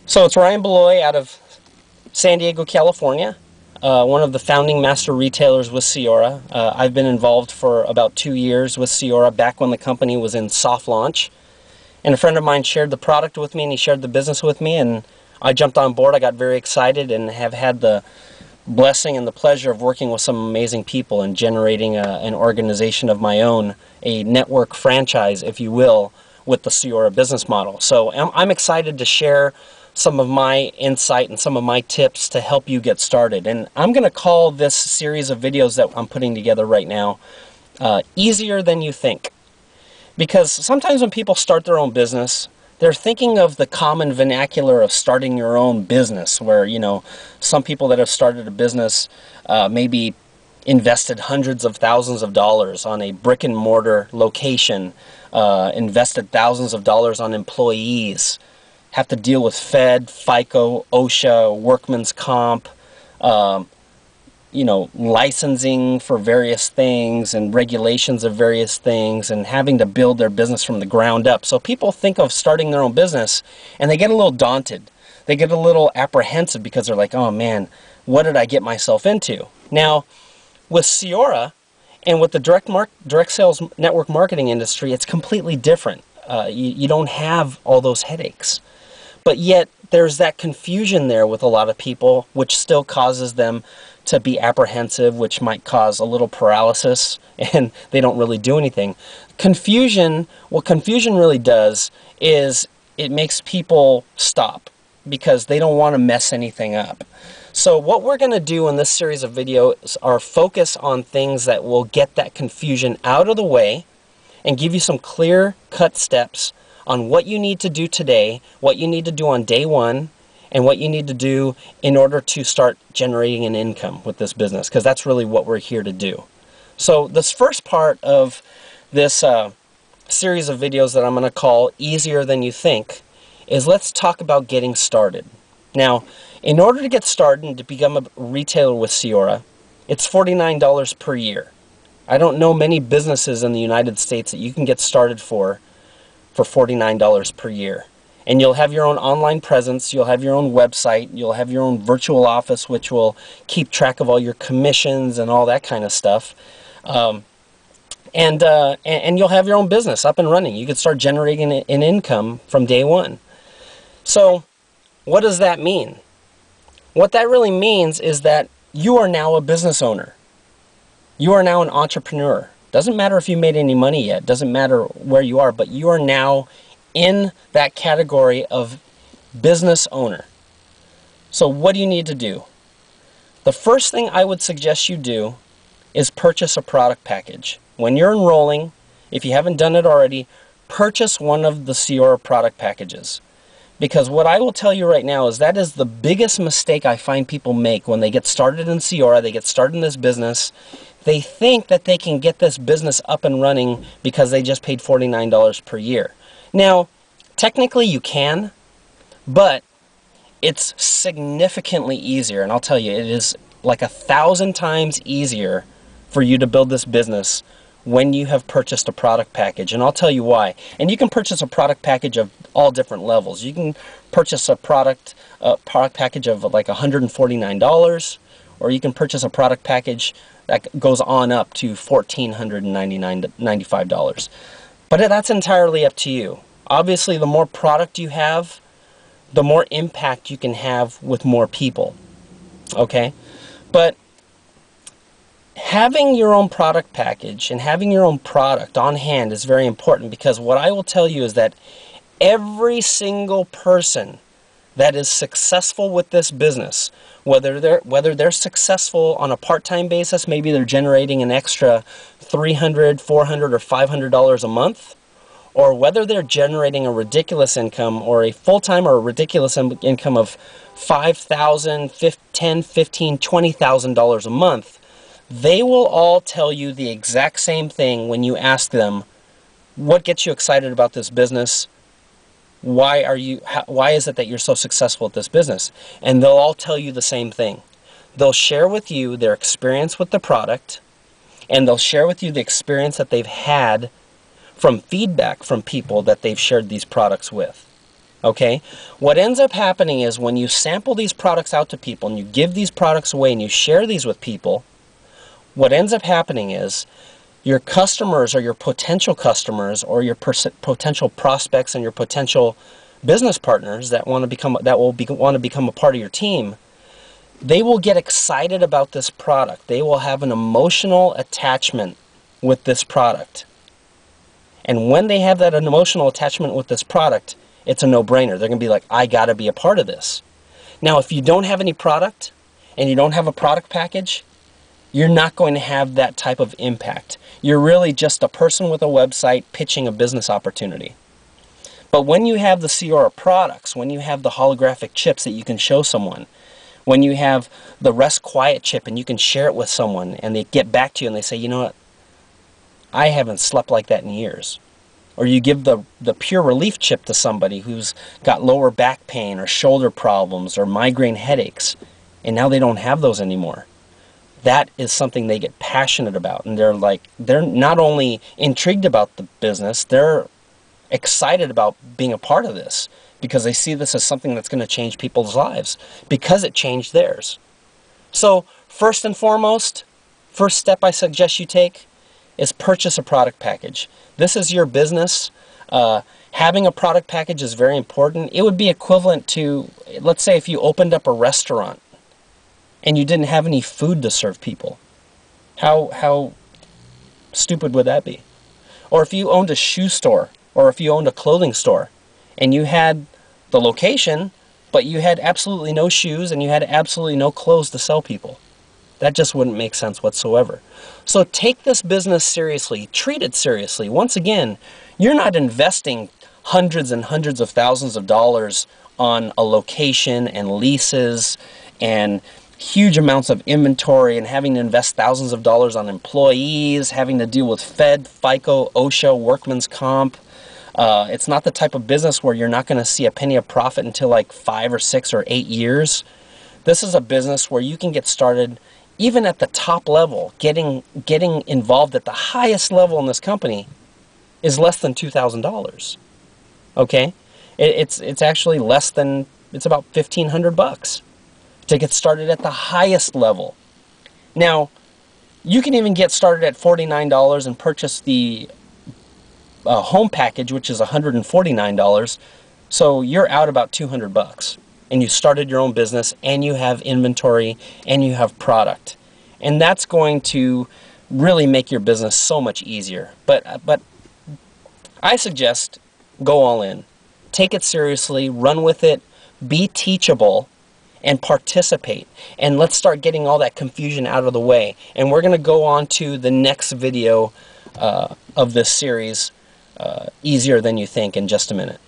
So it's Ryan Beloy out of San Diego, California, one of the founding master retailers with Seora. I've been involved for about 2 years with Seora, back when the company was in soft launch. And a friend of mine shared the product with me, and he shared the business with me, and I jumped on board. I got very excited and have had the blessing and the pleasure of working with some amazing people and generating an organization of my own, a network franchise, if you will, with the Seora business model. So I'm excited to share some of my insight and some of my tips to help you get started. And I'm going to call this series of videos that I'm putting together right now Easier Than You Think. Because sometimes when people start their own business, they're thinking of the common vernacular of starting your own business, where, you know, some people that have started a business maybe invested hundreds of thousands of dollars on a brick and mortar location, invested thousands of dollars on employees, have to deal with Fed, FICO, OSHA, workman's comp, you know, licensing for various things and regulations of various things, and having to build their business from the ground up. So people think of starting their own business and they get a little daunted. They get a little apprehensive because they're like, oh man, what did I get myself into? Now, with Seora and with the direct sales network marketing industry, it's completely different. You don't have all those headaches. But yet, there's that confusion there with a lot of people, which still causes them to be apprehensive, which might cause a little paralysis, and they don't really do anything. Confusion, what confusion really does is it makes people stop because they don't want to mess anything up. So what we're going to do in this series of videos are focus on things that will get that confusion out of the way and give you some clear-cut steps on what you need to do today, what you need to do on day one, and what you need to do in order to start generating an income with this business, because that's really what we're here to do. So this first part of this series of videos that I'm going to call Easier Than You Think is let's talk about getting started. Now, in order to get started and to become a retailer with Seora, it's $49 per year. I don't know many businesses in the United States that you can get started for $49 per year. And you'll have your own online presence, you'll have your own website, you'll have your own virtual office, which will keep track of all your commissions and all that kind of stuff. And you'll have your own business up and running. You can start generating an income from day one. So what does that mean? What that really means is that you are now a business owner. You are now an entrepreneur. Doesn't matter if you made any money yet, doesn't matter where you are, but you are now in that category of business owner. So what do you need to do? The first thing I would suggest you do is purchase a product package. When you're enrolling, if you haven't done it already, purchase one of the Seora product packages. Because what I will tell you right now is that is the biggest mistake I find people make when they get started in Seora, they get started in this business. They think that they can get this business up and running because they just paid $49 per year. Now, technically you can, but it's significantly easier, and I'll tell you, it is like 1,000 times easier for you to build this business when you have purchased a product package, and I'll tell you why. And you can purchase a product package of all different levels. You can purchase a product package of like $149, or you can purchase a product package that goes on up to $1,495. But that's entirely up to you. Obviously, the more product you have, the more impact you can have with more people. Okay? But having your own product package and having your own product on hand is very important, because what I will tell you is that every single person that is successful with this business, whether they're successful on a part-time basis, maybe they're generating an extra $300, $400, or $500 a month, or whether they're generating a ridiculous income or a full-time or a ridiculous income of $5,000, $10,000, $15,000, $20,000 a month, they will all tell you the exact same thing when you ask them, what gets you excited about this business? Why is it that you're so successful at this business? And they'll all tell you the same thing. They'll share with you their experience with the product, and they'll share with you the experience that they've had from feedback from people that they've shared these products with. Okay? What ends up happening is when you sample these products out to people and you give these products away and you share these with people, what ends up happening is your customers or your potential customers or your potential prospects and your potential business partners that want to become a part of your team, they will get excited about this product. They will have an emotional attachment with this product. And when they have that emotional attachment with this product, it's a no-brainer. They're going to be like, I got to be a part of this. Now, if you don't have any product and you don't have a product package, you're not going to have that type of impact. You're really just a person with a website pitching a business opportunity. But when you have the Seora products, when you have the holographic chips that you can show someone, when you have the Rest Quiet chip and you can share it with someone and they get back to you and they say, you know what, I haven't slept like that in years. Or you give the Pure Relief chip to somebody who's got lower back pain or shoulder problems or migraine headaches, and now they don't have those anymore. That is something they get passionate about, and they're not only intrigued about the business, they're excited about being a part of this because they see this as something that's going to change people's lives because it changed theirs. So first and foremost, first step I suggest you take is purchase a product package. This is your business. Having a product package is very important. It would be equivalent to, let's say if you opened up a restaurant and you didn't have any food to serve people. How stupid would that be? Or if you owned a shoe store, or if you owned a clothing store, and you had the location, but you had absolutely no shoes and you had absolutely no clothes to sell people. That just wouldn't make sense whatsoever. So take this business seriously. Treat it seriously. Once again, you're not investing hundreds and hundreds of thousands of dollars on a location and leases and huge amounts of inventory and having to invest thousands of dollars on employees, having to deal with Fed, FICO, OSHA, Workman's Comp. It's not the type of business where you're not going to see a penny of profit until like 5 or 6 or 8 years. This is a business where you can get started even at the top level. Getting involved at the highest level in this company is less than $2,000. Okay? It's actually less than, it's about $1,500 to get started at the highest level. Now, you can even get started at $49 and purchase the home package, which is $149. So you're out about $200. And you started your own business, and you have inventory, and you have product. And that's going to really make your business so much easier. But I suggest go all in. Take it seriously, run with it, be teachable, and participate. And let's start getting all that confusion out of the way. And we're going to go on to the next video of this series, Easier Than You Think, in just a minute.